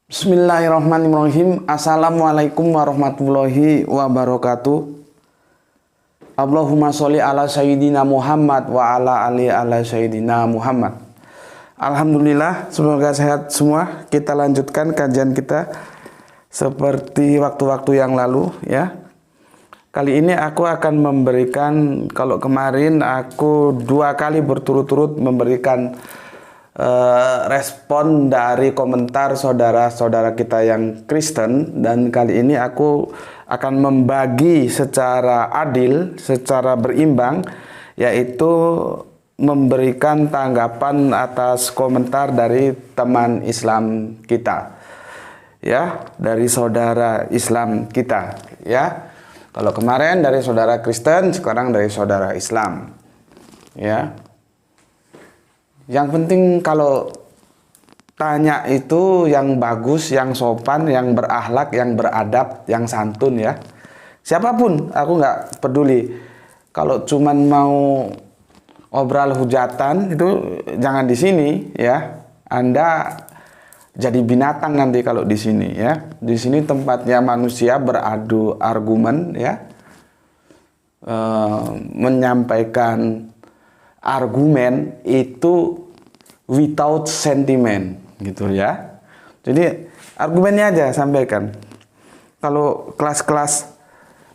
Bismillahirrahmanirrahim. Assalamualaikum warahmatullahi wabarakatuh. Allahumma sholli ala sayyidina Muhammad wa ala ali ala sayyidina Muhammad. Alhamdulillah, semoga sehat semua. Kita lanjutkan kajian kita seperti waktu-waktu yang lalu ya. Kali ini aku akan memberikan, kalau kemarin aku 2 kali berturut-turut memberikan respon dari komentar saudara-saudara kita yang Kristen, dan kali ini aku akan membagi secara adil, secara berimbang, yaitu memberikan tanggapan atas komentar dari teman Islam kita ya, dari saudara Islam kita ya. Kalau kemarin dari saudara Kristen, sekarang dari saudara Islam ya. Yang penting kalau tanya itu yang bagus, yang sopan, yang berakhlak, yang beradab, yang santun ya. Siapapun, aku nggak peduli. Kalau cuman mau obral hujatan itu jangan di sini ya. Anda jadi binatang nanti kalau di sini ya. Di sini tempatnya manusia beradu argumen ya. Menyampaikan argumen itu without sentiment gitu ya. Jadi argumennya aja sampaikan. Kalau kelas-kelas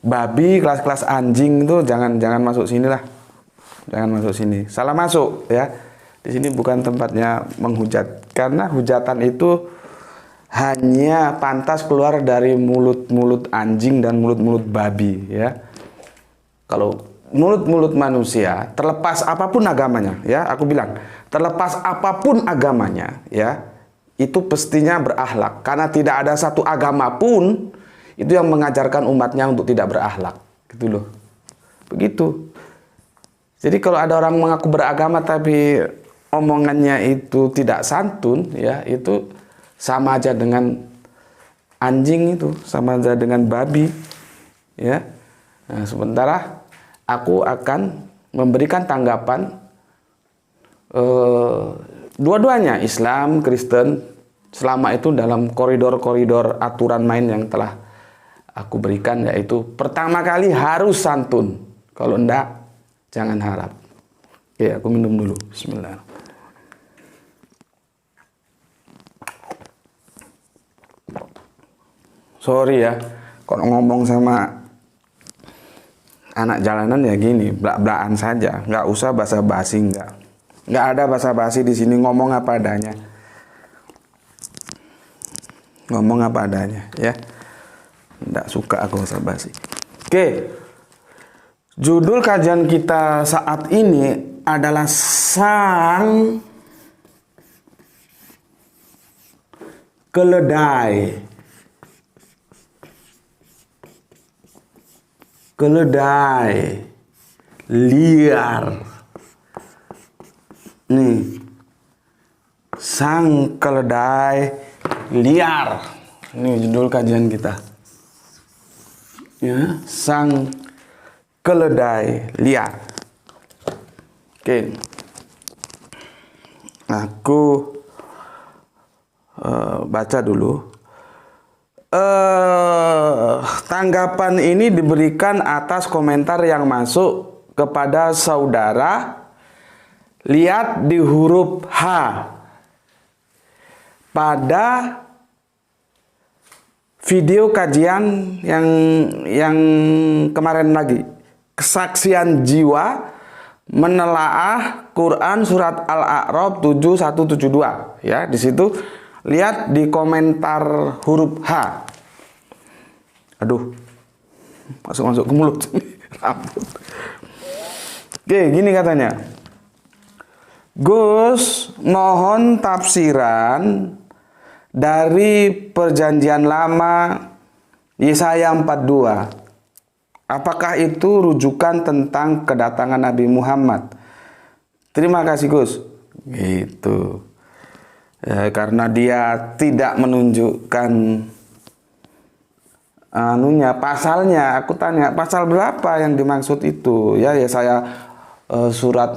babi, kelas-kelas anjing itu jangan masuk sini lah. Jangan masuk sini. Salah masuk ya. Di sini bukan tempatnya menghujat, karena hujatan itu hanya pantas keluar dari mulut-mulut anjing dan mulut-mulut babi ya. Kalau mulut-mulut manusia, terlepas apapun agamanya ya, aku bilang terlepas apapun agamanya ya, itu pastinya berakhlak, karena tidak ada satu agama pun itu yang mengajarkan umatnya untuk tidak berakhlak gitu loh. Begitu. Jadi kalau ada orang mengaku beragama tapi omongannya itu tidak santun ya, itu sama aja dengan anjing, itu sama aja dengan babi ya. Nah, sementara aku akan memberikan tanggapan dua-duanya, Islam, Kristen, selama itu dalam koridor-koridor aturan main yang telah aku berikan, yaitu pertama kali harus santun, kalau enggak jangan harap. Oke, aku minum dulu. Bismillah. Sorry ya, kalau ngomong sama anak jalanan ya gini, blak-blakan saja, nggak usah basa-basi, nggak ada basa-basi di sini, ngomong apa adanya, ngomong apa adanya ya, nggak suka aku basa-basi. Oke, judul kajian kita saat ini adalah sang keledai. Keledai liar. Nih, sang keledai liar. Ini judul kajian kita. Ya, sang keledai liar. Oke. Aku baca dulu. Tanggapan ini diberikan atas komentar yang masuk kepada saudara. Lihat di huruf H pada video kajian yang kemarin lagi, kesaksian jiwa menelaah Quran surat Al-A'raf 7172 ya. Di situ lihat di komentar huruf H. Aduh, masuk ke mulut. Oke, gini katanya. Gus, mohon tafsiran dari Perjanjian Lama Yesaya 42. Apakah itu rujukan tentang kedatangan Nabi Muhammad? Terima kasih Gus. Gitu. Ya, karena dia tidak menunjukkan pasalnya. Aku tanya, pasal berapa yang dimaksud itu? Ya saya surat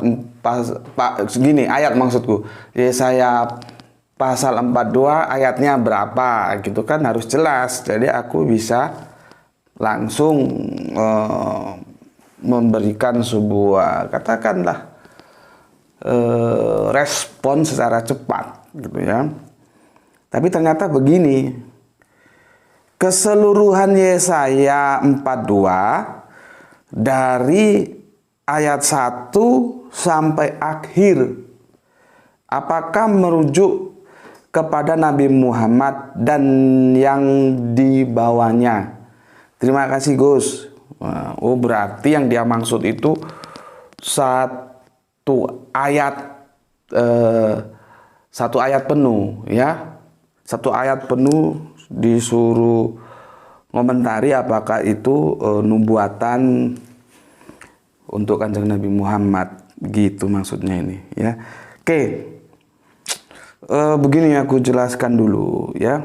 segini ayat maksudku. Yesaya pasal 42 ayatnya berapa gitu kan, harus jelas. Jadi aku bisa langsung memberikan sebuah, katakanlah, respon secara cepat gitu ya. Tapi ternyata begini, keseluruhan Yesaya 42 dari ayat 1 sampai akhir, apakah merujuk kepada Nabi Muhammad dan yang dibawanya? Terima kasih Gus. Oh, berarti yang dia maksud itu satu ayat penuh ya. Satu ayat penuh disuruh ngomentari apakah itu nubuatan untuk Kanjeng Nabi Muhammad, gitu maksudnya ini ya. Oke. Begini aku jelaskan dulu ya.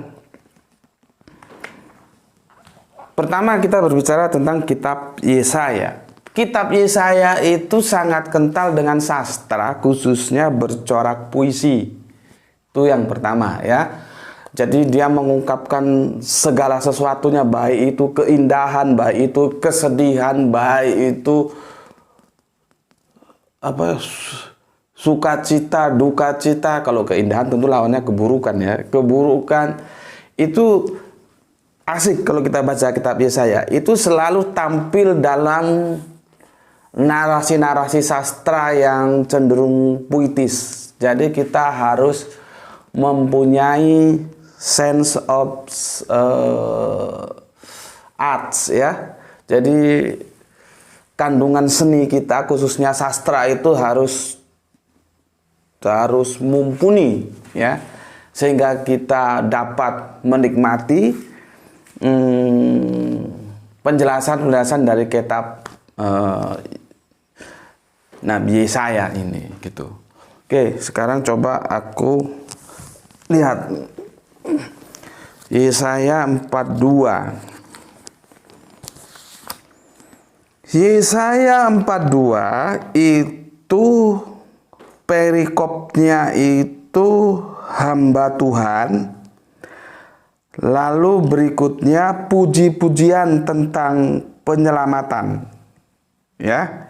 Pertama kita berbicara tentang kitab Yesaya. Kitab Yesaya itu sangat kental dengan sastra, khususnya bercorak puisi. Itu yang pertama ya. Jadi dia mengungkapkan segala sesuatunya, baik itu keindahan, baik itu kesedihan, baik itu sukacita, duka cita. Kalau keindahan tentu lawannya keburukan ya. Keburukan itu asik kalau kita baca kitab Yesaya. Itu selalu tampil dalam narasi-narasi sastra yang cenderung puitis. Jadi kita harus mempunyai sense of arts ya. Jadi kandungan seni kita, khususnya sastra, itu harus mumpuni ya, sehingga kita dapat menikmati penjelasan dari kitab Nabi Yesaya ini gitu. Oke, sekarang coba aku lihat Yesaya 42. Yesaya 42 itu perikopnya itu hamba Tuhan. Lalu berikutnya puji-pujian tentang penyelamatan. Ya.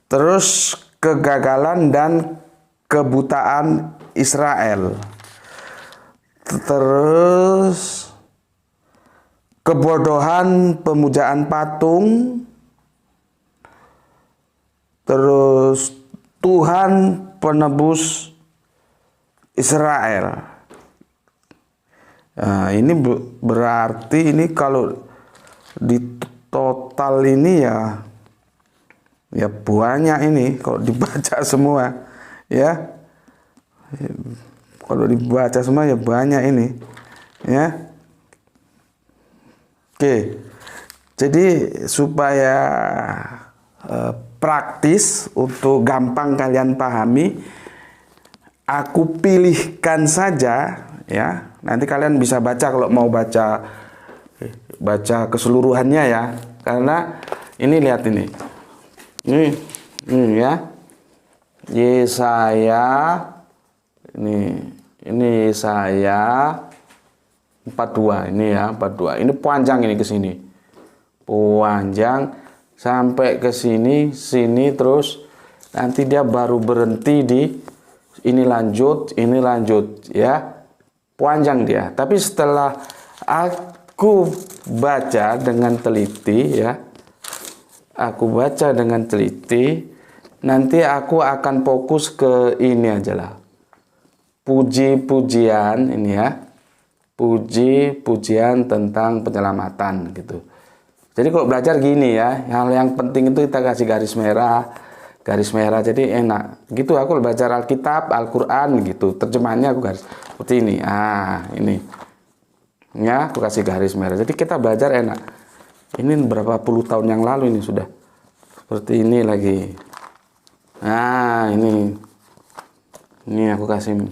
Terus kegagalan dan kebutaan Israel. Terus kebodohan pemujaan patung. Terus Tuhan penebus Israel. Nah, ini berarti ini kalau di total ini ya banyak ini kalau dibaca semua ya. Kalau dibaca semua ya banyak ini ya. Oke. Jadi supaya praktis, untuk gampang kalian pahami, aku pilihkan saja ya. Nanti kalian bisa baca kalau mau baca keseluruhannya ya. Karena ini lihat ini. Ini ya. Yesaya ini Yesaya 42 ini ya, 42. Ini panjang ini ke sini. Panjang sampai ke sini terus nanti dia baru berhenti di ini lanjut ya. Panjang dia. Tapi setelah aku baca dengan teliti ya. Aku baca dengan teliti, nanti aku akan fokus ke ini aja lah. Puji-pujian ini ya. Puji-pujian tentang penyelamatan gitu. Jadi kalau belajar gini ya, hal yang penting itu kita kasih garis merah, jadi enak. Gitu aku belajar Alkitab, Al-Quran gitu, terjemahannya aku garis seperti ini. Ini. Ya, aku kasih garis merah. Jadi kita belajar enak. Ini berapa puluh tahun yang lalu ini sudah. Seperti ini lagi. Ini. Ini aku kasih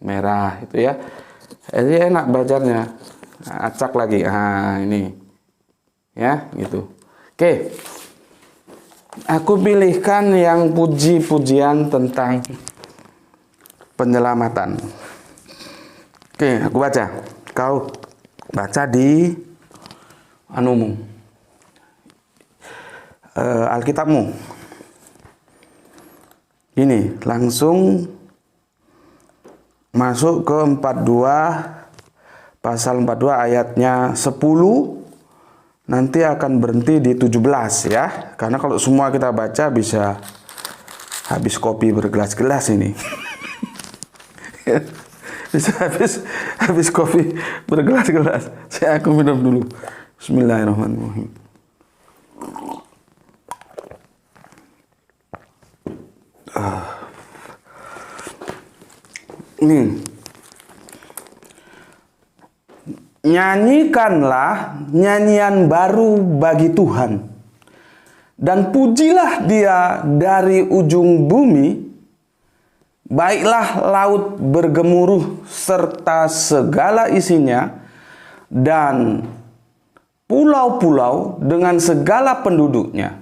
merah itu ya. Jadi enak belajarnya. Acak lagi. Ini. Ya, gitu. Oke. Aku pilihkan yang puji-pujian tentang penyelamatan. Oke, aku baca. Kau baca di anumu, Alkitabmu. Ini langsung masuk ke 42, pasal 42 ayatnya 10. Nanti akan berhenti di 17 ya. Karena kalau semua kita baca bisa habis kopi bergelas-gelas ini. Bisa habis kopi bergelas-gelas. Aku minum dulu. Bismillahirrahmanirrahim. Ini. Nyanyikanlah nyanyian baru bagi Tuhan, dan pujilah Dia dari ujung bumi. Baiklah laut bergemuruh serta segala isinya, dan pulau-pulau dengan segala penduduknya.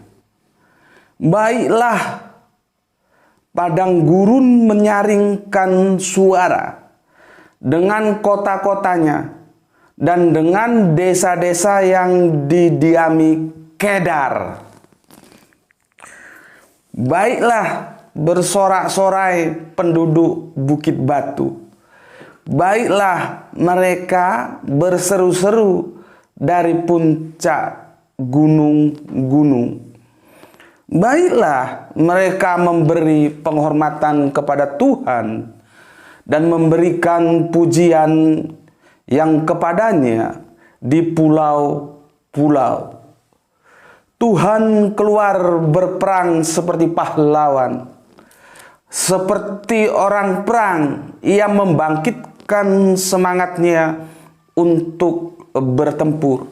Baiklah padang gurun menyaringkan suara dengan kota-kotanya, dan dengan desa-desa yang didiami Kedar. Baiklah bersorak-sorai penduduk Bukit Batu. Baiklah mereka berseru-seru dari puncak gunung-gunung. Baiklah mereka memberi penghormatan kepada Tuhan dan memberikan pujian yang kepadanya di pulau-pulau. Tuhan keluar berperang seperti pahlawan, seperti orang perang. Ia membangkitkan semangatnya untuk bertempur.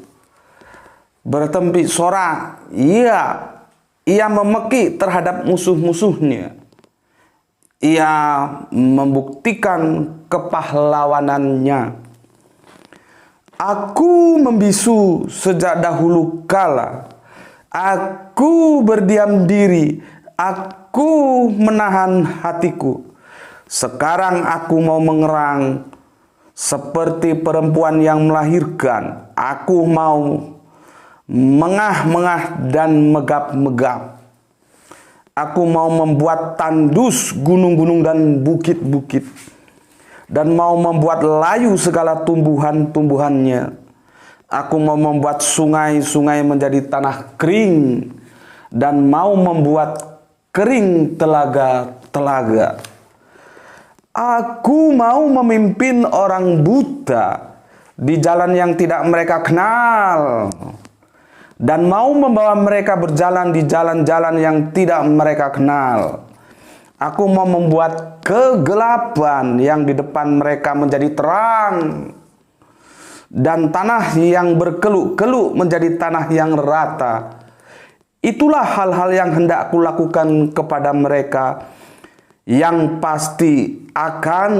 Bertempur sorak, ia memeki terhadap musuh-musuhnya. Ia membuktikan kepahlawanannya. Aku membisu sejak dahulu kala. Aku berdiam diri. Aku menahan hatiku. Sekarang aku mau mengerang seperti perempuan yang melahirkan. Aku mau mengah-mengah dan megap-megap. Aku mau membuat tandus gunung-gunung dan bukit-bukit, dan mau membuat layu segala tumbuhan-tumbuhannya. Aku mau membuat sungai-sungai menjadi tanah kering, dan mau membuat kering telaga-telaga. Aku mau memimpin orang buta di jalan yang tidak mereka kenal, dan mau membawa mereka berjalan di jalan-jalan yang tidak mereka kenal. Aku mau membuat kegelapan yang di depan mereka menjadi terang, dan tanah yang berkeluk-keluk menjadi tanah yang rata. Itulah hal-hal yang hendak kulakukan kepada mereka, yang pasti akan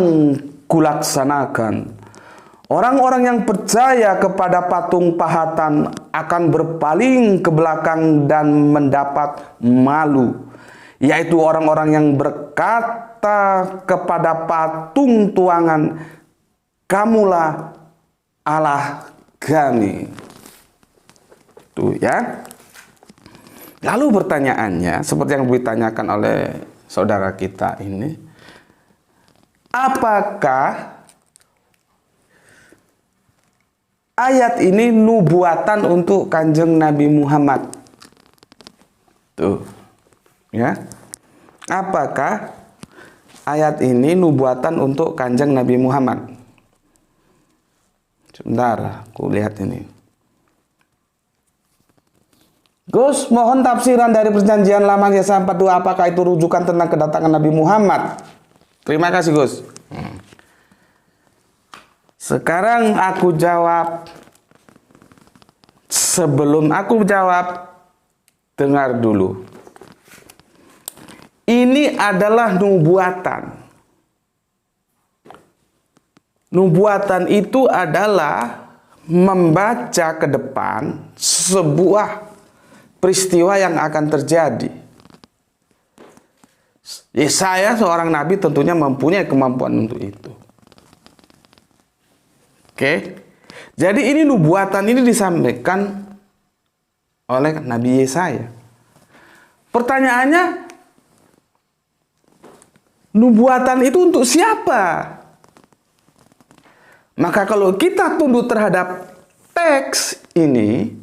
kulaksanakan. Orang-orang yang percaya kepada patung pahatan akan berpaling ke belakang dan mendapat malu, yaitu orang-orang yang berkata kepada patung tuangan, "Kamulah Allah kami." Tuh ya. Lalu pertanyaannya, seperti yang ditanyakan oleh saudara kita ini, apakah ayat ini nubuatan untuk Kanjeng Nabi Muhammad? Tuh ya. Apakah ayat ini nubuatan untuk Kanjeng Nabi Muhammad? Sebentar, aku lihat ini. Gus, mohon tafsiran dari perjanjian lama Yesaya 42. Apakah itu rujukan tentang kedatangan Nabi Muhammad? Terima kasih, Gus. Sekarang aku jawab. Sebelum aku jawab, dengar dulu. Ini adalah nubuatan. Nubuatan itu adalah membaca ke depan sebuah peristiwa yang akan terjadi. Yesaya seorang nabi tentunya mempunyai kemampuan untuk itu. Oke. Jadi ini nubuatan ini disampaikan oleh Nabi Yesaya. Pertanyaannya, nubuatan itu untuk siapa? Maka kalau kita tunduk terhadap teks ini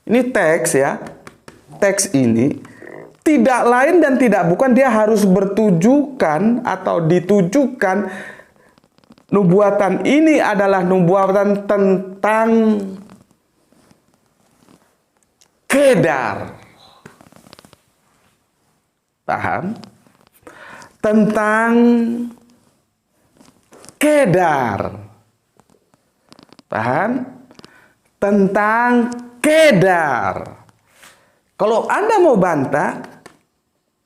teks ya. Teks ini tidak lain dan tidak bukan, dia harus bertujukan atau ditujukan nubuatan ini adalah nubuatan tentang Kedar. Paham? Tentang Kedar. Paham? Tentang Kedar. Kalau Anda mau bantah,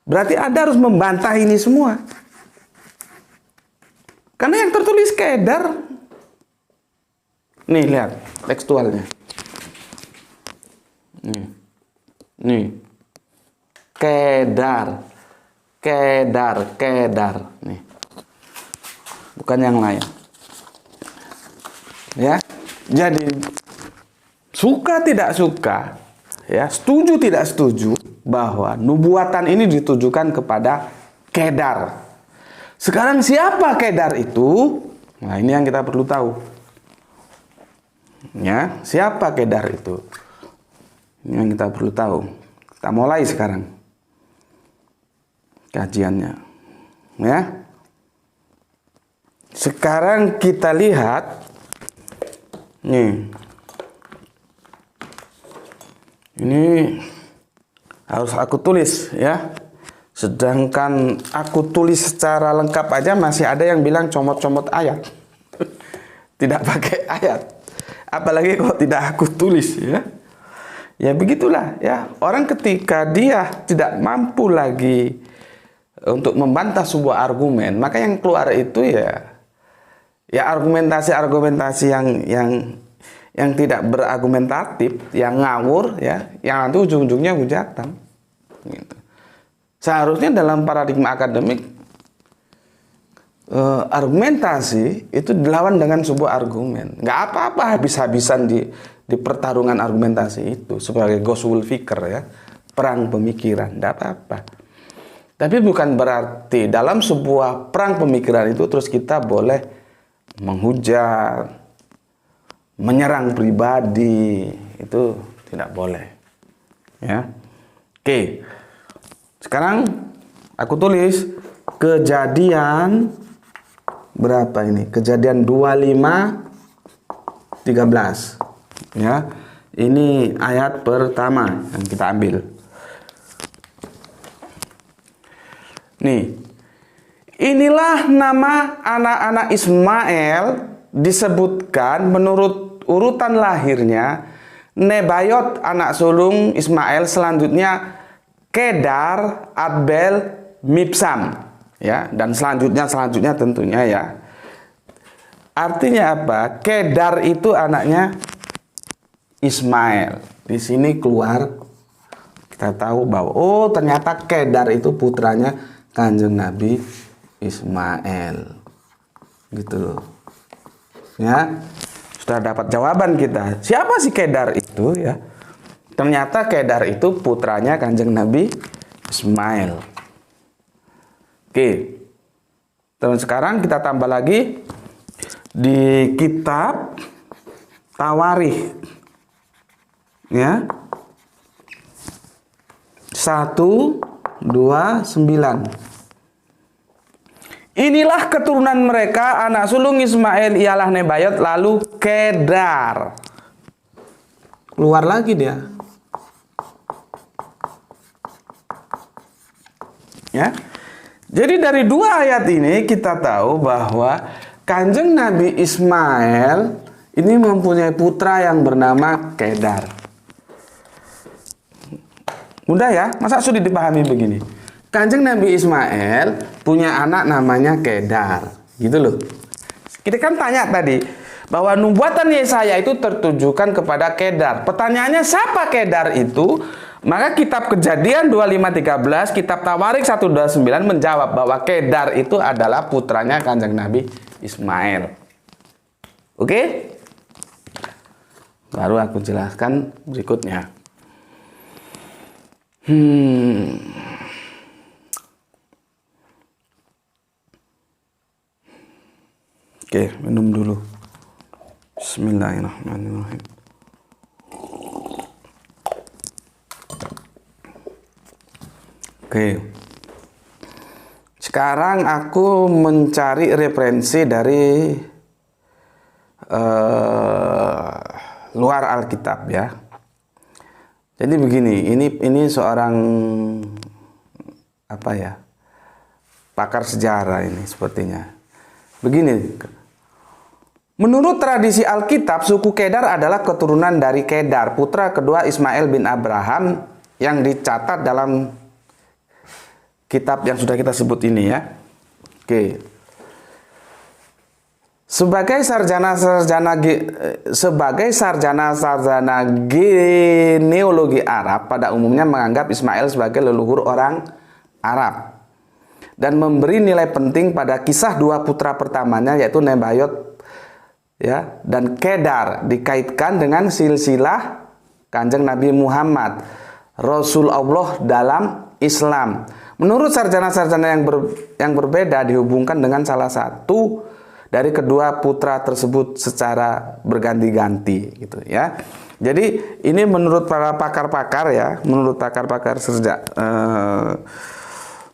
berarti Anda harus membantah ini semua. Karena yang tertulis Kedar. Nih, lihat tekstualnya. Nih. Kedar. Nih. Bukan yang lain. Ya. Jadi suka tidak suka, ya, setuju tidak setuju bahwa nubuatan ini ditujukan kepada Kedar. Sekarang siapa Kedar itu? Nah, ini yang kita perlu tahu. Ya, siapa Kedar itu? Ini yang kita perlu tahu. Kita mulai sekarang kajiannya. Ya. Sekarang kita lihat nih. Ini harus aku tulis ya. Sedangkan aku tulis secara lengkap aja masih ada yang bilang comot-comot ayat. Tidak pakai ayat. Apalagi kalau tidak aku tulis ya. Ya begitulah ya. Orang ketika dia tidak mampu lagi untuk membantah sebuah argumen, maka yang keluar itu ya argumentasi-argumentasi yang tidak berargumentatif, yang ngawur ya, yang nanti ujung-ujungnya hujatan. Gitu. Seharusnya dalam paradigma akademik argumentasi itu dilawan dengan sebuah argumen. Nggak apa-apa habis-habisan di pertarungan argumentasi itu sebagai ghazwul fikr ya, perang pemikiran, nggak apa-apa. Tapi bukan berarti dalam sebuah perang pemikiran itu terus kita boleh menghujat, menyerang pribadi, itu tidak boleh. Ya. Oke. Sekarang aku tulis Kejadian berapa ini? Kejadian 25:13. Ya. Ini ayat pertama yang kita ambil. Nih. Inilah nama anak-anak Ismail disebutkan menurut urutan lahirnya. Nebayot anak sulung Ismail, selanjutnya Kedar, Adbel, Mibsam, ya, dan selanjutnya tentunya ya. Artinya apa? Kedar itu anaknya Ismail. Di sini keluar kita tahu bahwa oh ternyata Kedar itu putranya Kanjeng Nabi Ismail. Gitu loh. Ya. Sudah dapat jawaban kita. Siapa sih Kedar itu ya? Ternyata Kedar itu putranya Kanjeng Nabi Ismail. Oke. Terus sekarang kita tambah lagi di kitab Tawarikh. Ya. 1:29. Inilah keturunan mereka, anak sulung Ismail ialah Nebayot, lalu Kedar. Keluar lagi dia. Ya. Jadi dari dua ayat ini kita tahu bahwa Kanjeng Nabi Ismail ini mempunyai putra yang bernama Kedar. Mudah ya? Masa sulit dipahami begini? Kanjeng Nabi Ismail punya anak namanya Kedar. Gitu loh. Kita kan tanya tadi bahwa nubuatan Yesaya itu tertujukan kepada Kedar. Pertanyaannya siapa Kedar itu? Maka kitab Kejadian 25:13, kitab Tawarikh 1:29 menjawab bahwa Kedar itu adalah putranya Kanjeng Nabi Ismail. Oke? Baru aku jelaskan berikutnya. Oke, minum dulu. Bismillahirrahmanirrahim. Oke. Sekarang aku mencari referensi dari luar Alkitab ya. Jadi begini, ini seorang apa ya? Pakar sejarah ini sepertinya. Begini. Menurut tradisi Alkitab, suku Kedar adalah keturunan dari Kedar, putra kedua Ismail bin Abraham yang dicatat dalam kitab yang sudah kita sebut ini ya. Oke. Sebagai sarjana genealogi Arab pada umumnya menganggap Ismail sebagai leluhur orang Arab dan memberi nilai penting pada kisah dua putra pertamanya yaitu Nebayot ya dan Kedar dikaitkan dengan silsilah Kanjeng Nabi Muhammad Rasul Allah dalam Islam. Menurut sarjana-sarjana yang berbeda dihubungkan dengan salah satu dari kedua putra tersebut secara berganti-ganti gitu ya. Jadi ini menurut para pakar-pakar ya, menurut pakar-pakar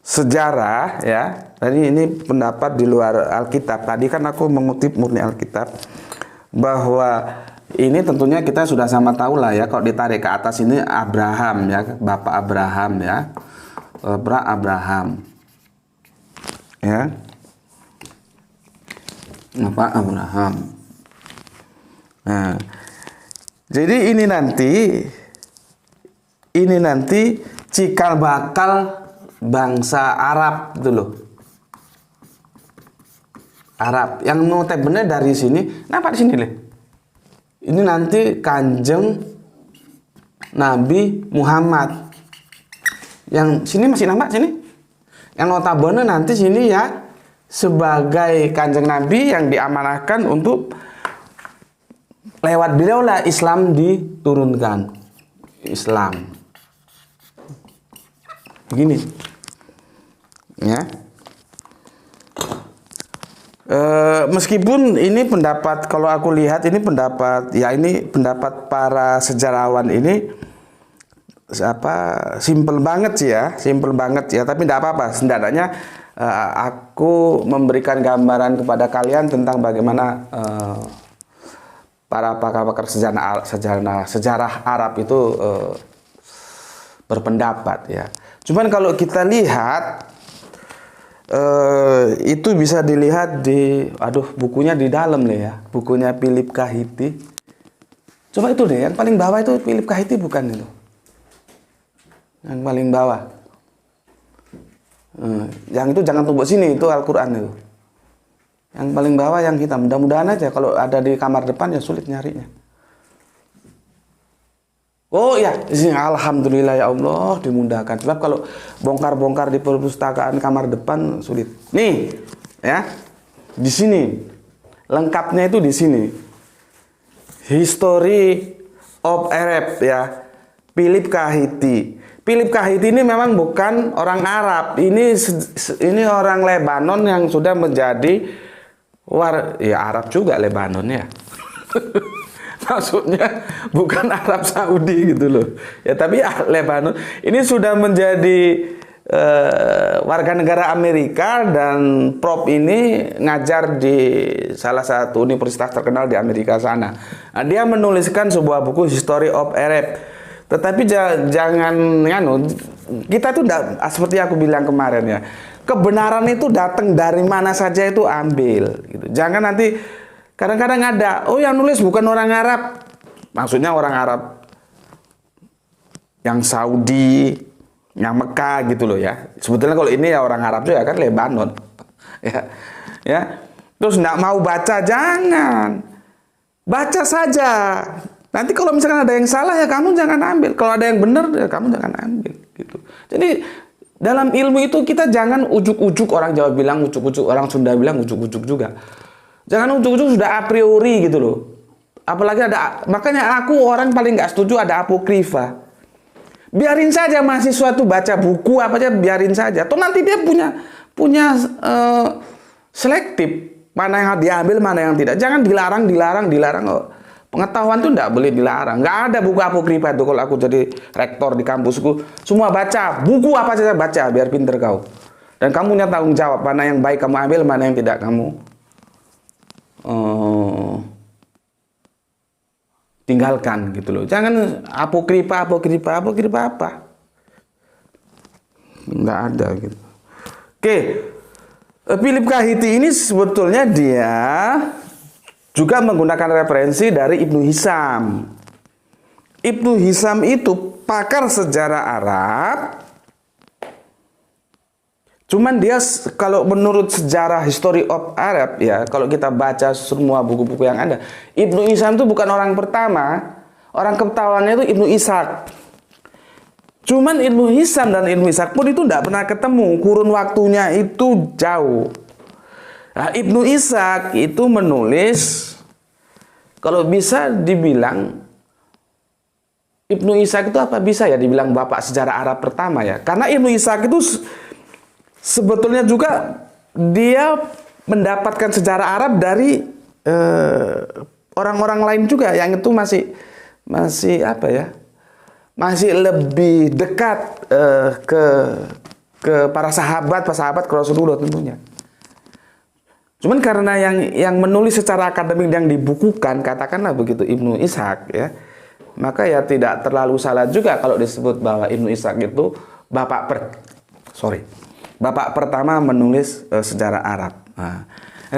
sejarah ya. Tadi ini pendapat di luar Alkitab. Tadi kan aku mengutip murni Alkitab bahwa ini tentunya kita sudah sama tahu lah ya, kalau ditarik ke atas ini Abraham ya, Bapak Abraham ya. Abraham ya. Bapak Abraham. Nah, jadi ini nanti cikal bakal bangsa Arab itu loh. Arab yang notabene dari sini, kenapa di sini leh? Ini nanti Kanjeng Nabi Muhammad. Yang sini masih nampak sini. Yang notabene nanti sini ya sebagai Kanjeng Nabi yang diamanahkan untuk lewat beliau lah Islam diturunkan. Islam. Begini. Ya. Meskipun ini pendapat, kalau aku lihat ini pendapat para sejarawan ini simple banget sih ya, tapi tidak apa-apa. Setidaknya aku memberikan gambaran kepada kalian tentang bagaimana para pakar-pakar sejarah Arab itu berpendapat ya. Cuman kalau kita lihat itu bisa dilihat di bukunya di dalam nih ya, bukunya Philip Kahiti. Coba itu deh, yang paling bawah itu Philip Kahiti bukan itu? Yang paling bawah. Yang itu jangan tumbuk sini, itu Al-Quran itu. Yang paling bawah yang hitam. Mudah-mudahan aja kalau ada di kamar depan ya sulit nyarinya. Oh ya, alhamdulillah ya Allah dimudahkan. Sebab kalau bongkar-bongkar di perpustakaan kamar depan sulit. Nih, ya. Di sini. Lengkapnya itu di sini. History of Arab ya. Philip Kahiti. Philip Kahiti ini memang bukan orang Arab. Ini orang Lebanon yang sudah menjadi Arab juga Lebanon ya. Maksudnya bukan Arab Saudi gitu loh. Ya tapi Lebanon ini sudah menjadi warga negara Amerika dan Prof ini ngajar di salah satu universitas terkenal di Amerika sana. Nah, dia menuliskan sebuah buku History of Arab. Tetapi jangan kita tuh seperti aku bilang kemarin ya. Kebenaran itu datang dari mana saja itu ambil gitu. Jangan nanti kadang-kadang ada, yang nulis bukan orang Arab. Maksudnya orang Arab yang Saudi, yang Mekah gitu loh ya. Sebetulnya kalau ini ya orang Arab juga kan Lebanon. Ya. Terus enggak mau baca, jangan. Baca saja. Nanti kalau misalkan ada yang salah ya kamu jangan ambil. Kalau ada yang benar ya kamu jangan ambil gitu. Jadi dalam ilmu itu kita jangan ujuk-ujuk, orang Jawa bilang ujuk-ujuk, orang Sunda bilang ujuk-ujuk juga. Jangan ujuk-ujuk sudah a priori gitu loh. apalagi makanya aku orang paling nggak setuju ada apokrifa. Biarin saja mahasiswa tuh baca buku apa aja, biarin saja. Toh nanti dia punya selektif, mana yang diambil, mana yang tidak. Jangan dilarang. Pengetahuan tuh nggak boleh dilarang. Nggak ada buku apokrifa itu. Kalau aku jadi rektor di kampusku, semua baca buku apa saja, baca biar pinter kau. Dan kamu punya tanggung jawab mana yang baik kamu ambil, mana yang tidak kamu tinggalkan gitu loh. Jangan apokrifa apa? Nggak ada gitu. Oke, Philip Kahiti ini sebetulnya dia juga menggunakan referensi dari Ibnu Hisham. Ibnu Hisham itu pakar sejarah Arab. Cuman dia kalau menurut sejarah History of Arab ya, kalau kita baca semua buku-buku yang ada, Ibnu Hisham itu bukan orang pertama. Orang ketahuannya itu Ibnu Ishaq. Cuman Ibnu Hisham dan Ibnu Ishaq pun itu tidak pernah ketemu. Kurun waktunya itu jauh. Nah, Ibnu Ishaq itu menulis, kalau bisa dibilang, Ibnu Ishaq itu apa bisa ya dibilang bapak sejarah Arab pertama ya. Karena Ibnu Ishaq itu sebetulnya juga dia mendapatkan sejarah Arab dari orang-orang lain juga yang itu masih apa ya? Masih lebih dekat ke para sahabat ke Rasulullah tentunya. Cuman karena yang menulis secara akademik yang dibukukan, katakanlah begitu Ibnu Ishaq ya, maka ya tidak terlalu salah juga kalau disebut bahwa Ibnu Ishaq itu bapak pertama menulis sejarah Arab. Nah,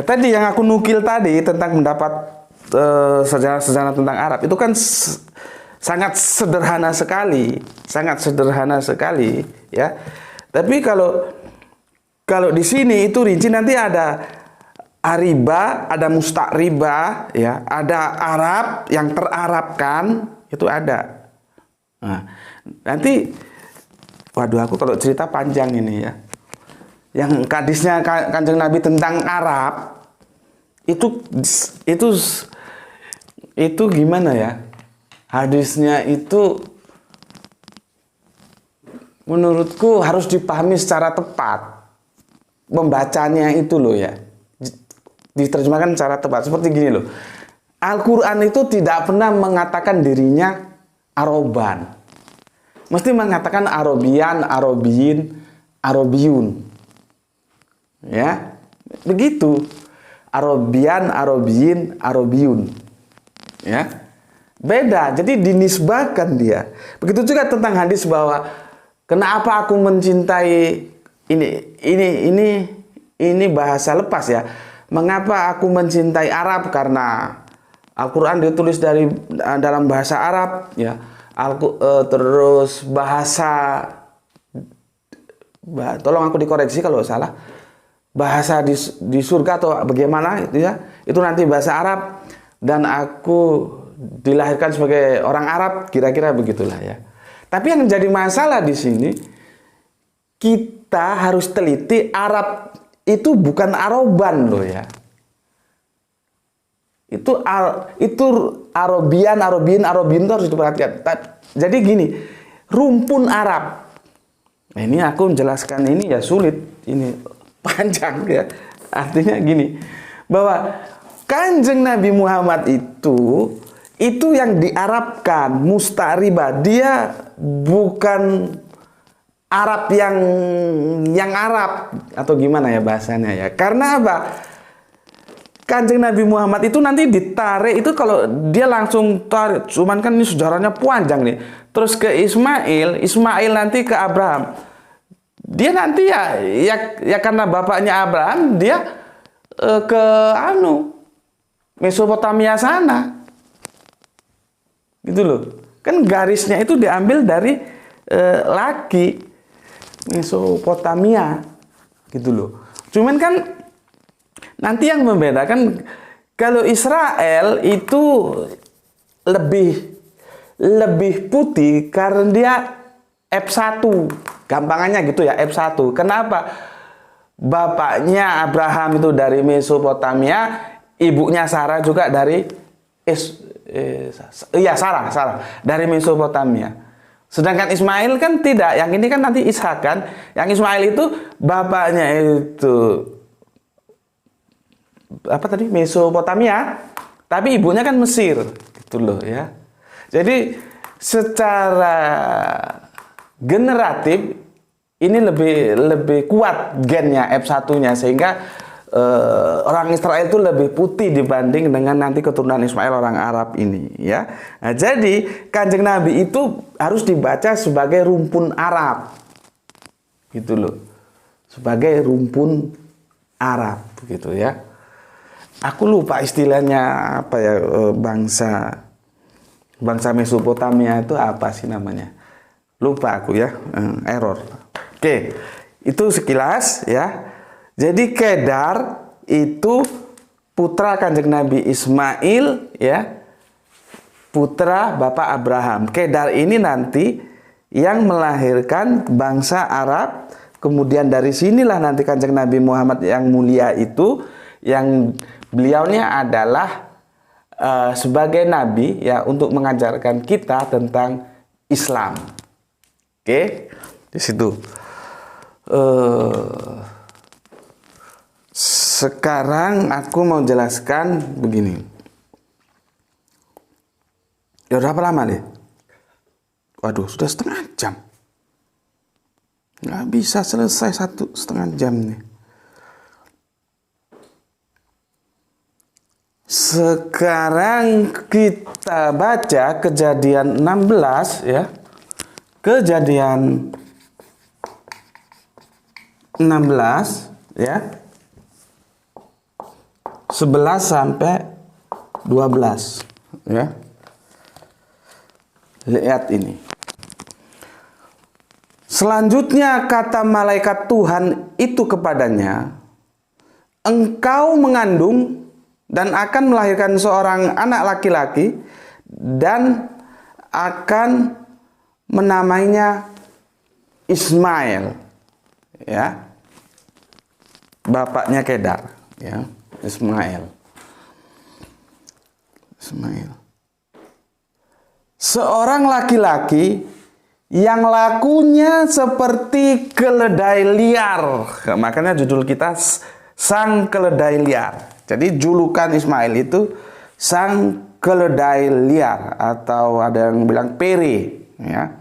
tadi yang aku nukil tadi tentang mendapat sejarah tentang Arab itu kan sangat sederhana sekali ya. Tapi kalau di sini itu rinci, nanti ada ariba, ada musta'riba ya, ada Arab yang terarabkan, itu ada. Nah, nanti waduh, aku kalau cerita panjang ini ya. Yang hadisnya Kanjeng Nabi tentang Arab itu gimana ya? Hadisnya itu menurutku harus dipahami secara tepat. Membacanya itu loh ya. Diterjemahkan secara tepat. Seperti gini loh. Al-Quran itu tidak pernah mengatakan dirinya Aroban. Mesti mengatakan Arobian, Arobiyin, Arobiyun. Ya. Begitu. Arobian, Arobiyin, Arobiyun. Ya. Beda, jadi dinisbahkan dia. Begitu juga tentang hadis bahwa kenapa aku mencintai ini bahasa lepas ya. Mengapa aku mencintai Arab? Karena Al-Quran ditulis dalam bahasa Arab ya. Terus tolong aku dikoreksi kalau salah. Bahasa di surga atau bagaimana itu ya. Itu nanti bahasa Arab dan aku dilahirkan sebagai orang Arab, kira-kira begitulah ya. Tapi yang jadi masalah di sini, kita harus teliti Arab itu bukan Aroban loh ya. Itu Arobian, Arobiyin, Arobiyun itu harus diperhatikan. Jadi gini, rumpun Arab. Nah, ini aku menjelaskan ini ya sulit, ini panjang ya. Artinya gini, bahwa Kanjeng Nabi Muhammad itu yang diarabkan, musta'ribah. Dia bukan Arab yang Arab atau gimana ya bahasanya ya. Karena apa? Kanjeng Nabi Muhammad itu nanti ditarik itu kalau dia langsung tarik. Cuman kan ini sejarahnya panjang nih. Terus ke Ismail nanti ke Abraham. Dia nanti ya karena bapaknya Abraham, dia ke Mesopotamia sana. Gitu loh. Kan garisnya itu diambil dari laki Mesopotamia. Gitu loh. Cuman kan nanti yang membedakan kalau Israel itu lebih putih karena dia F1. Gampangannya gitu ya, F1. Kenapa? Bapaknya Abraham itu dari Mesopotamia, ibunya Sarah juga dari Sarah dari Mesopotamia. Sedangkan Ismail kan tidak, yang ini kan nanti Ishak kan. Yang Ismail itu bapaknya itu apa tadi? Mesopotamia, tapi ibunya kan Mesir, gitu loh ya. Jadi secara generatif ini lebih kuat gennya F1-nya, sehingga orang Israel itu lebih putih dibanding dengan nanti keturunan Ismail orang Arab ini ya. Nah, jadi Kanjeng Nabi itu harus dibaca sebagai rumpun Arab, gitu loh, sebagai rumpun Arab gitu ya. Aku lupa istilahnya apa ya, bangsa Mesopotamia itu apa sih namanya, lupa aku ya, error. Oke, itu sekilas ya. Jadi Kedar itu putra Kanjeng Nabi Ismail ya, putra Bapak Abraham. Kedar ini nanti yang melahirkan bangsa Arab. Kemudian dari sinilah nanti Kanjeng Nabi Muhammad yang mulia itu, yang beliaunya adalah sebagai nabi ya, untuk mengajarkan kita tentang Islam. Oke, di situ. Sekarang aku mau jelaskan begini. Ya berapa lama nih? Waduh, sudah setengah jam. Nggak bisa selesai 1,5 jam nih. Sekarang kita baca Kejadian 16 ya. Kejadian 16 ya. 11 sampai 12 ya. Lihat ini. Selanjutnya kata malaikat Tuhan itu kepadanya, engkau mengandung dan akan melahirkan seorang anak laki-laki dan akan menamainya Ismail ya. Bapaknya Kedar ya. Ismail. Seorang laki-laki yang lakunya seperti keledai liar. Makanya judul kita Sang Keledai Liar. Jadi julukan Ismail itu Sang Keledai Liar, atau ada yang bilang peri ya.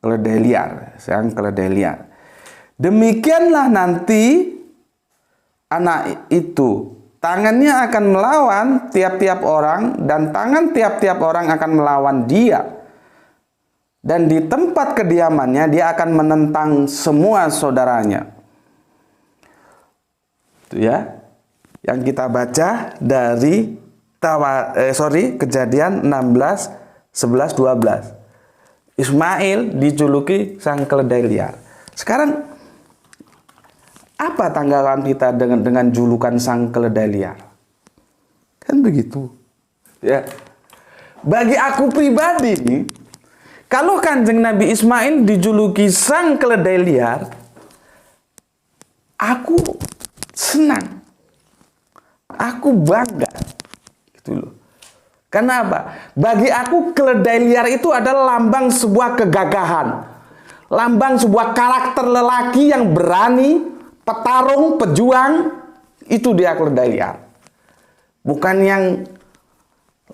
Keledai liar, sang keledai liar. Demikianlah nanti anak itu, tangannya akan melawan tiap-tiap orang, dan tangan tiap-tiap orang akan melawan dia. Dan di tempat kediamannya dia akan menentang semua saudaranya. Itu ya, yang kita baca dari Kejadian 16, 11, 12. Ismail dijuluki sang keledai liar. Sekarang apa tanggapan kita dengan julukan sang keledai liar? Kan begitu. Ya. Bagi aku pribadi nih, kalau Kanjeng Nabi Ismail dijuluki sang keledai liar, aku senang. Aku bangga. Gitu loh. Karena apa? Bagi aku keledai liar itu adalah lambang sebuah kegagahan. Lambang sebuah karakter lelaki yang berani, petarung, pejuang. Itu dia keledai liar. Bukan yang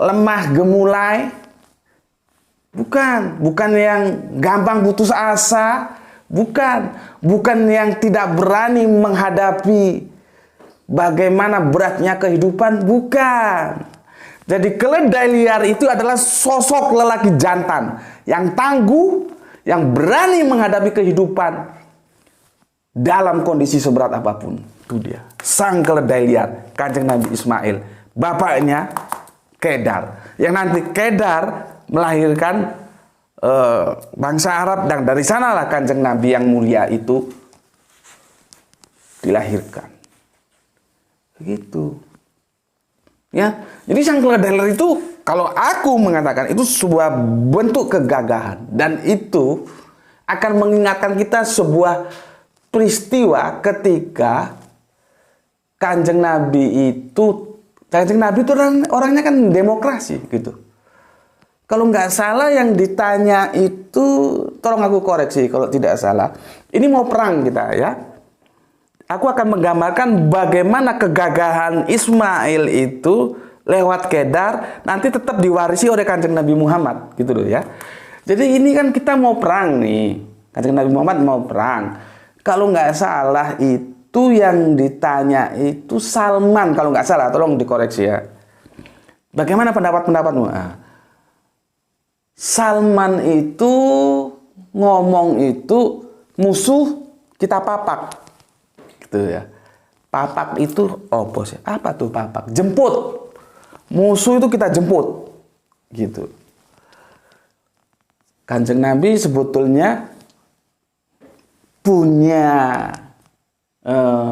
lemah gemulai. Bukan yang gampang putus asa. Bukan yang tidak berani menghadapi bagaimana beratnya kehidupan. Bukan. Jadi keledai liar itu adalah sosok lelaki jantan yang tangguh, yang berani menghadapi kehidupan dalam kondisi seberat apapun. Itu dia, sang keledai liar, Kanjeng Nabi Ismail. Bapaknya Kedar, yang nanti Kedar melahirkan bangsa Arab, dan dari sanalah Kanjeng Nabi yang mulia itu dilahirkan. Begitu. Ya, jadi sang keledai liar itu, kalau aku mengatakan itu sebuah bentuk kegagahan, dan itu akan mengingatkan kita sebuah peristiwa ketika Kanjeng Nabi itu Kanjeng Nabi itu orangnya kan demokrasi gitu. Kalau nggak salah yang ditanya itu, tolong aku koreksi kalau tidak salah. Ini mau perang kita ya. Aku akan menggambarkan bagaimana kegagahan Ismail itu lewat Kedar nanti tetap diwarisi oleh Kanjeng Nabi Muhammad gitu loh ya. Jadi ini kan kita mau perang nih. Kanjeng Nabi Muhammad mau perang. Kalau nggak salah itu yang ditanya itu Salman, kalau nggak salah, tolong dikoreksi ya. Bagaimana pendapatmu? Salman itu ngomong itu musuh kita papak, gitu ya. Papak itu apa sih? Apa tuh papak? Jemput. Musuh itu kita jemput, gitu. Kanjeng Nabi sebetulnya punya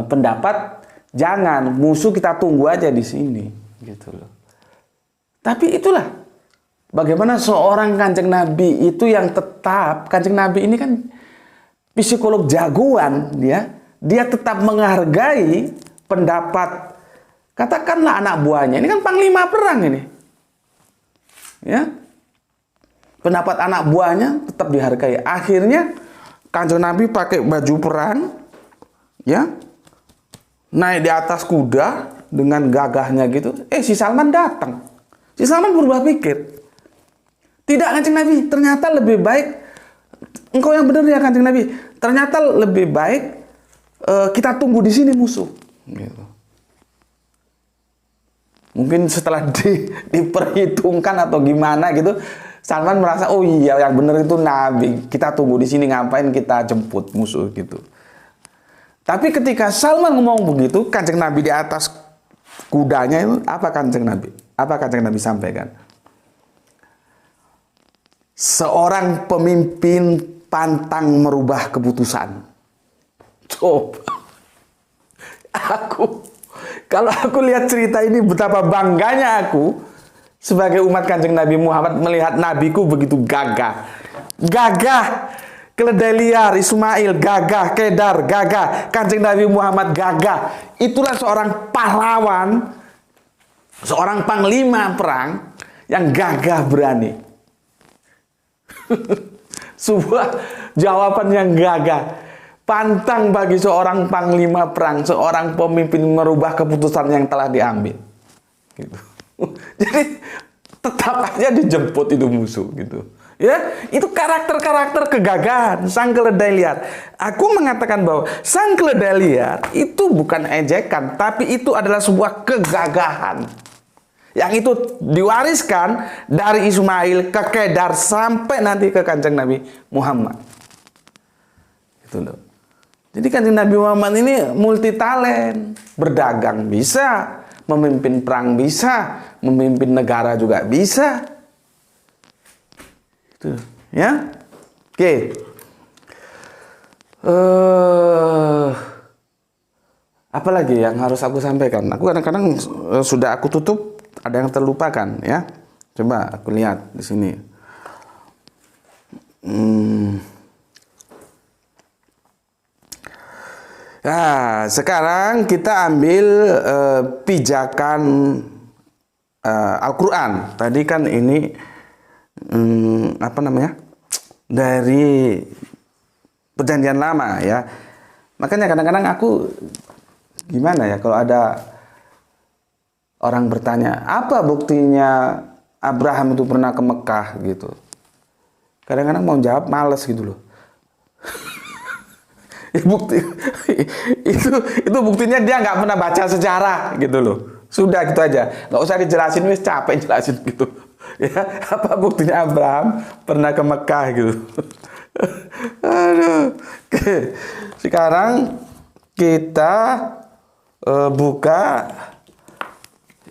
pendapat jangan, musuh kita tunggu aja di sini, gitu loh. Tapi itulah bagaimana seorang Kanjeng Nabi itu yang tetap, Kanjeng Nabi ini kan psikolog jagoan, dia tetap menghargai pendapat, katakanlah anak buahnya, ini kan panglima perang ini, ya, pendapat anak buahnya tetap dihargai. Akhirnya Kanjeng Nabi pakai baju perang, ya, naik di atas kuda dengan gagahnya gitu. Si Salman datang. Si Salman berubah pikir. Tidak, Kanjeng Nabi, ternyata lebih baik, engkau yang benar ya Kanjeng Nabi, ternyata lebih baik kita tunggu di sini musuh. Gitu. Mungkin setelah diperhitungkan atau gimana gitu, Salman merasa, oh iya yang benar itu Nabi, kita tunggu di sini, ngapain kita jemput musuh gitu. Tapi ketika Salman ngomong begitu, Kanjeng Nabi di atas kudanya itu, apa Kanjeng Nabi sampaikan? Seorang pemimpin pantang merubah keputusan. Coba. Kalau aku lihat cerita ini, betapa bangganya aku sebagai umat Kanjeng Nabi Muhammad melihat nabiku begitu gagah. Gagah. Keledai liar, Ismail, gagah. Kedar, gagah. Kanjeng Nabi Muhammad, gagah. Itulah seorang pahlawan, seorang panglima perang yang gagah berani. Sebuah jawaban yang gagah. Pantang bagi seorang panglima perang, seorang pemimpin merubah keputusan yang telah diambil. Gitu. Jadi tetap aja dijemput itu musuh gitu. Ya, itu karakter-karakter kegagahan sang keledai liar. Aku mengatakan bahwa sang keledai liar itu bukan ejekan, tapi itu adalah sebuah kegagahan. Yang itu diwariskan dari Ismail ke Kedar sampai nanti ke Kanjeng Nabi Muhammad. Gitu loh. Jadi Kanjeng Nabi Muhammad ini multi talent, berdagang bisa, memimpin perang bisa, memimpin negara juga bisa. Itu, ya. Oke. Apa lagi yang harus aku sampaikan? Aku kadang-kadang sudah aku tutup, ada yang terlupakan, ya. Coba aku lihat di sini. Nah, sekarang kita ambil pijakan Al-Quran. Tadi kan ini dari Perjanjian Lama, ya. Makanya kadang-kadang aku gimana ya kalau ada orang bertanya, apa buktinya Abraham itu pernah ke Mekah gitu. Kadang-kadang mau jawab males gitu loh. itu buktinya dia nggak pernah baca sejarah gitu loh. Sudah gitu aja, nggak usah dijelasin, wis capek jelasin gitu. Ya, apa buktinya Abraham pernah ke Mekah gitu. Aduh. Oke. Sekarang kita buka,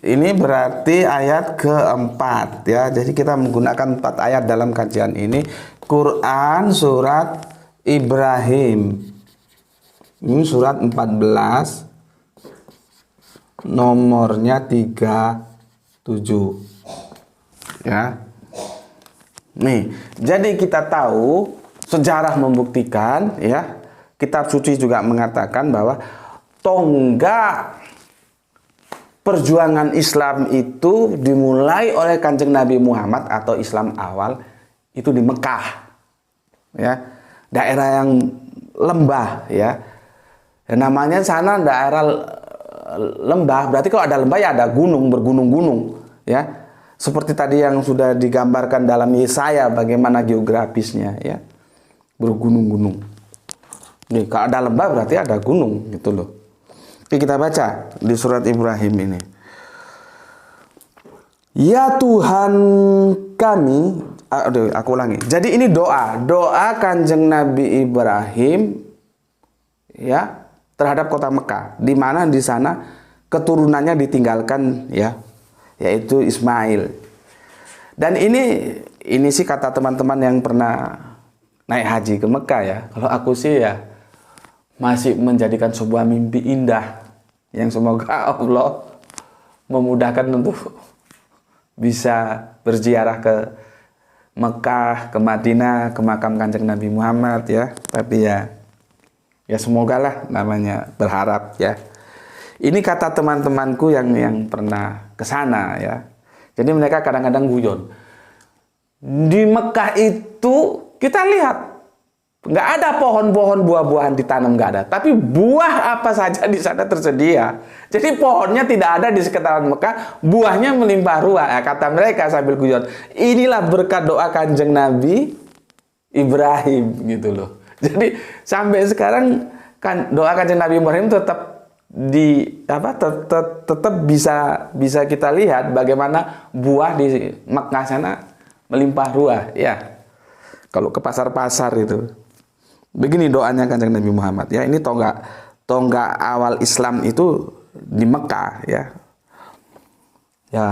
ini berarti ayat keempat, ya. Jadi kita menggunakan 4 ayat dalam kajian ini. Quran surat Ibrahim. Ini surat 14, nomornya 37. Ya. Nih, jadi kita tahu sejarah membuktikan, ya. Kitab suci juga mengatakan bahwa tonggak perjuangan Islam itu dimulai oleh Kanjeng Nabi Muhammad atau Islam awal itu di Mekah, ya, daerah yang lembah, ya. Namanya sana daerah lembah, berarti kalau ada lembah ya ada gunung, bergunung-gunung, ya. Seperti tadi yang sudah digambarkan dalam Yesaya bagaimana geografisnya, ya. Bergunung-gunung. Nih, kalau ada lembah berarti ada gunung, gitu loh. Oke, kita baca di surat Ibrahim ini. Ya Tuhan kami, aku ulangi. Jadi ini doa Kanjeng Nabi Ibrahim, ya, terhadap kota Mekah, di mana di sana keturunannya ditinggalkan, ya, yaitu Ismail. Dan ini sih kata teman-teman yang pernah naik haji ke Mekah, ya. Kalau aku sih ya masih menjadikan sebuah mimpi indah yang semoga Allah memudahkan untuk bisa berziarah ke Mekah, ke Madinah, ke makam Kanjeng Nabi Muhammad, ya. Tapi ya semoga lah, namanya berharap, ya. Ini kata teman-temanku yang pernah ke sana, ya. Jadi mereka kadang-kadang guyon. Di Mekah itu kita lihat nggak ada pohon-pohon buah-buahan ditanam, nggak ada. Tapi buah apa saja di sana tersedia. Jadi pohonnya tidak ada di sekitaran Mekah, buahnya melimpah ruah. Ya, kata mereka sambil guyon. Inilah berkat doa Kanjeng Nabi Ibrahim, gitu loh. Jadi sampai sekarang kan doa Kanjeng Nabi Ibrahim tetap tetap bisa kita lihat bagaimana buah di Mekah sana melimpah ruah, ya. Kalau ke pasar-pasar itu. Begini doanya Kanjeng Nabi Muhammad, ya. Ini tonggak awal Islam itu di Mekah, ya. Ya,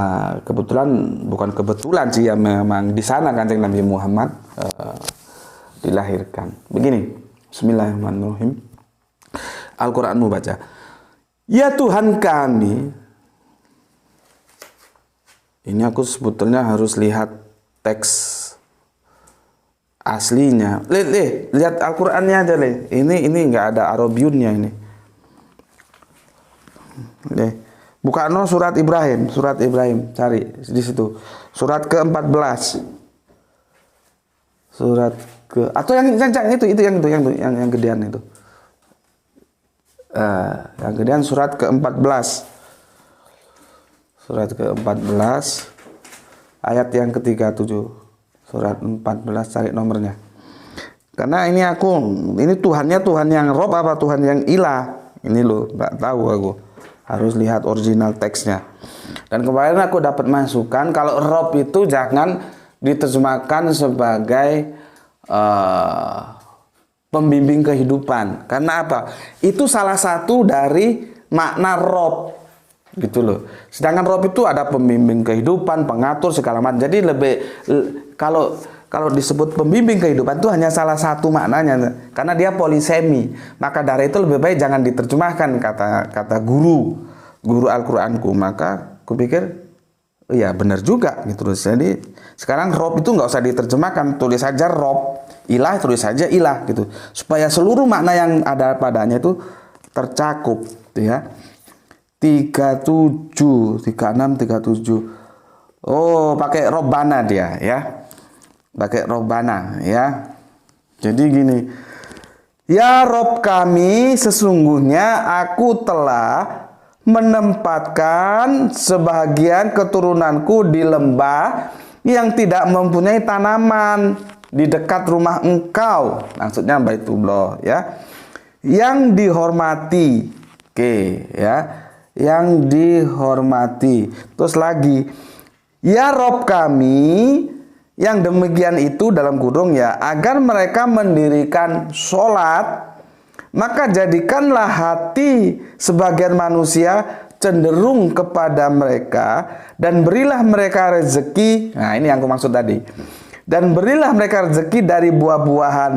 bukan kebetulan sih, ya, memang di sana Kanjeng Nabi Muhammad dilahirkan. Begini, bismillahirrahmanirrahim. Al-Quran mau baca. Ya Tuhan kami. Ini aku sebetulnya harus lihat teks aslinya. Lihat Al-Qur'annya aja, Ini nggak ada Arabiunnya ini. Buka surat Ibrahim, cari di situ. Surat ke-14. Atau yang gedean itu. Yang gedean surat ke-14. Surat ke-14 ayat yang ke-37. Surat 14, cari nomornya. Karena ini Tuhannya Tuhan yang Rob apa Tuhan yang Ilah. Ini loh, nggak tahu aku. Harus lihat original teksnya. Dan kemarin aku dapat masukan kalau Rob itu jangan diterjemahkan sebagai pembimbing kehidupan. Karena apa? Itu salah satu dari makna Rob, gitu loh. Sedangkan Rob itu ada pembimbing kehidupan, pengatur segala macam. Jadi kalau disebut pembimbing kehidupan itu hanya salah satu maknanya, karena dia polisemi. Maka dari itu lebih baik jangan diterjemahkan kata guru Al-Qur'anku. Maka kupikir iya benar juga, gitu. Jadi sekarang Rob itu nggak usah diterjemahkan, tulis saja Rob. Ilah tulis saja ilah, gitu. Supaya seluruh makna yang ada padanya itu tercakup, ya. 36, 37. Oh, pakai Robbana dia, ya. Pakai Robbana, ya. Jadi gini. Ya Rob kami, sesungguhnya aku telah menempatkan sebagian keturunanku di lembah yang tidak mempunyai tanaman di dekat rumah engkau, maksudnya Baitullah, ya, yang dihormati. Oke, ya, yang dihormati. Terus lagi, ya Rob kami, yang demikian itu dalam kurung, ya, agar mereka mendirikan sholat, maka jadikanlah hati sebagian manusia cenderung kepada mereka, dan berilah mereka rezeki. Nah, ini yang aku maksud tadi. Dan berilah mereka rezeki dari buah-buahan,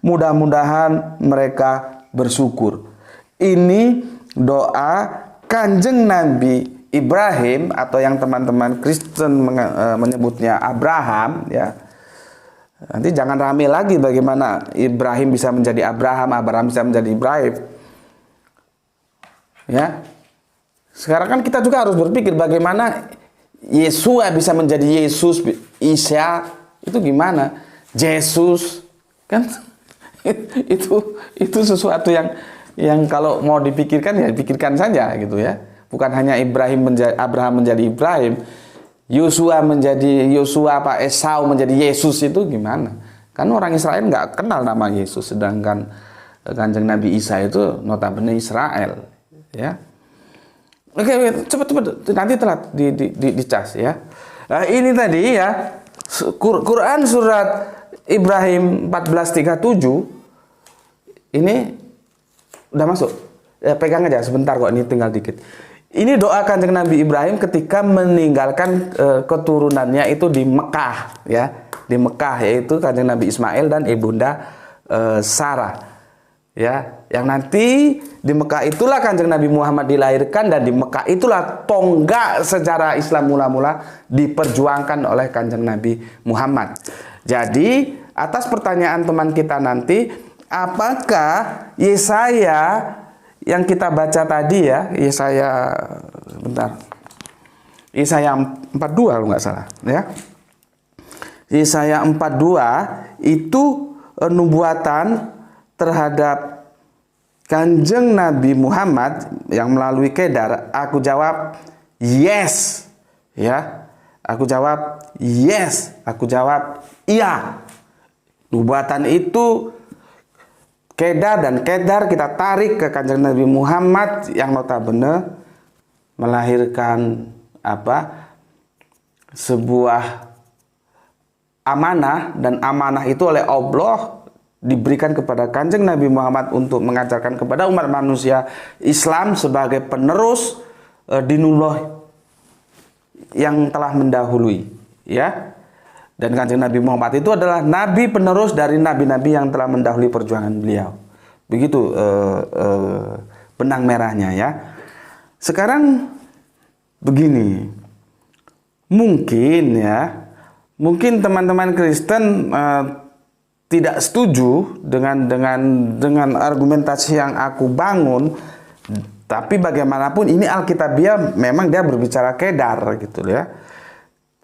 mudah-mudahan mereka bersyukur. Ini doa Kanjeng Nabi Ibrahim, atau yang teman-teman Kristen menyebutnya Abraham, ya. Nanti jangan rame lagi bagaimana Ibrahim bisa menjadi Abraham, Abraham bisa menjadi Ibrahim. Ya. Sekarang kan kita juga harus berpikir bagaimana Yesua bisa menjadi Yesus, Isa itu gimana? Yesus kan itu sesuatu yang kalau mau dipikirkan ya pikirkan saja gitu ya. Bukan hanya Abraham menjadi Ibrahim, Yosua menjadi Yosua, apa Esau menjadi Yesus, itu gimana? Kan orang Israel nggak kenal nama Yesus, sedangkan Kanjeng Nabi Isa itu notabene Israel, ya. Oke, cepat nanti telat dicas ya. Nah, ini tadi ya Quran surat Ibrahim 14:37 ini udah masuk. Ya, pegang aja sebentar kok, ini tinggal dikit. Ini doa Kanjeng Nabi Ibrahim ketika meninggalkan keturunannya itu di Mekah, ya, di Mekah, yaitu Kanjeng Nabi Ismail dan ibunda Sarah, ya, yang nanti di Mekah itulah Kanjeng Nabi Muhammad dilahirkan, dan di Mekah itulah tonggak sejarah Islam mula-mula diperjuangkan oleh Kanjeng Nabi Muhammad. Jadi atas pertanyaan teman kita nanti, apakah Yesaya yang kita baca tadi ya, Yesaya 42 kalau nggak salah ya, Yesaya 42 itu nubuatan terhadap Kanjeng Nabi Muhammad yang melalui Kedar. Aku jawab yes, ya, aku jawab yes, aku jawab iya. Nubuatan itu Kedar, dan Kedar kita tarik ke Kanjeng Nabi Muhammad yang notabene melahirkan sebuah amanah, dan amanah itu oleh Allah diberikan kepada Kanjeng Nabi Muhammad untuk mengajarkan kepada umat manusia Islam sebagai penerus dinullah yang telah mendahului, ya. Dan Kanjeng Nabi Muhammad itu adalah nabi penerus dari nabi-nabi yang telah mendahului perjuangan beliau. Begitu benang merahnya ya. Sekarang begini, mungkin teman-teman Kristen tidak setuju dengan argumentasi yang aku bangun, tapi bagaimanapun ini Alkitabiah memang dia berbicara Kedar gitu ya.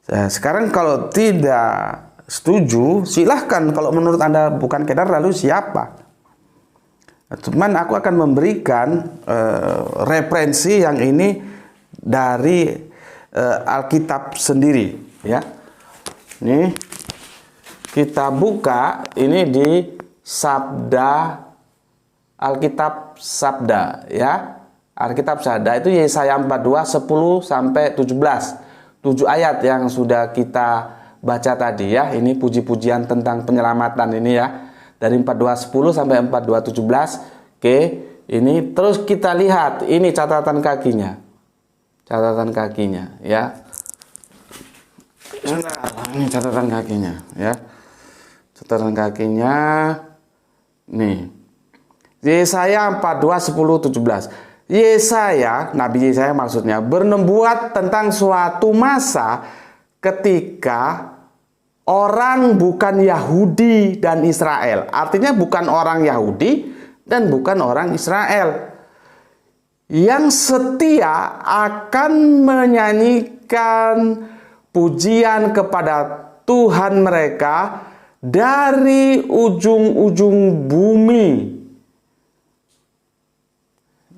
Nah, sekarang kalau tidak setuju, silahkan. Kalau menurut Anda bukan Kedar, lalu siapa? Cuman aku akan memberikan referensi yang ini dari Alkitab sendiri, ya. Ini kita buka ini di Sabda, Alkitab Sabda, ya. Alkitab Sabda itu Yesaya 42 10 sampai 17. 7 ayat yang sudah kita baca tadi ya. Ini puji-pujian tentang penyelamatan ini ya. Dari 42:10 sampai 42:17. Oke, ini terus kita lihat ini catatan kakinya. Catatan kakinya ya. Ini catatan kakinya ya. Catatan kakinya nih. Yesaya 42 10 17. Yesaya, Nabi Yesaya maksudnya, bernubuat tentang suatu masa ketika orang bukan Yahudi dan Israel. Artinya bukan orang Yahudi dan bukan orang Israel, yang setia akan menyanyikan pujian kepada Tuhan mereka dari ujung-ujung bumi.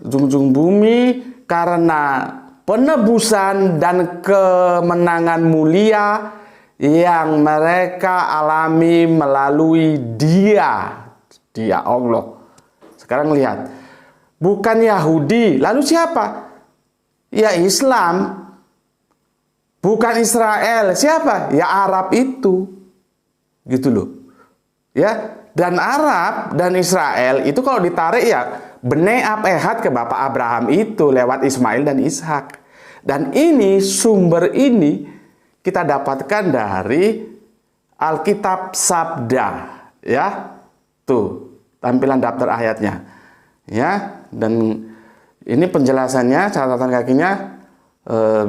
Ujung-ujung bumi, karena penebusan dan kemenangan mulia yang mereka alami melalui Dia Allah. Sekarang lihat, bukan Yahudi, lalu siapa? Ya Islam. Bukan Israel, siapa? Ya Arab itu. Gitu loh. Ya, dan Arab dan Israel itu kalau ditarik ya Bnei Ab-Ehad ke bapak Abraham itu lewat Ismail dan Ishak. Dan ini sumber ini kita dapatkan dari Alkitab Sabda, ya. Tuh, tampilan daftar ayatnya. Ya, dan ini penjelasannya, catatan kakinya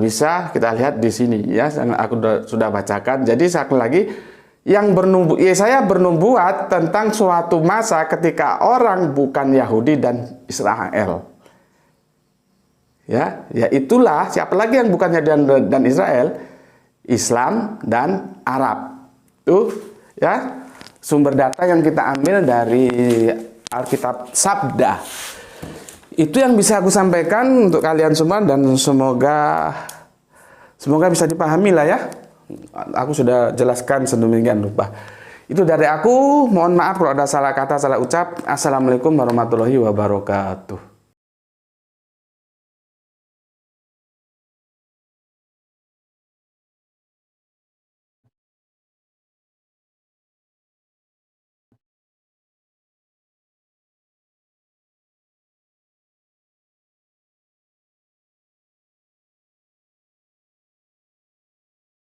bisa kita lihat di sini ya. Aku sudah bacakan. Jadi sekali lagi, Yesaya bernubuat tentang suatu masa ketika orang bukan Yahudi dan Israel, Ya, ya itulah, siapa lagi yang bukan Yahuda dan Israel? Islam dan Arab. Tuh, ya. Sumber data yang kita ambil dari Alkitab Sabda. Itu yang bisa aku sampaikan untuk kalian semua, dan semoga bisa dipahami lah ya. Aku sudah jelaskan sedemikian rupa. Itu dari aku. Mohon maaf kalau ada salah kata, salah ucap. Assalamualaikum warahmatullahi wabarakatuh.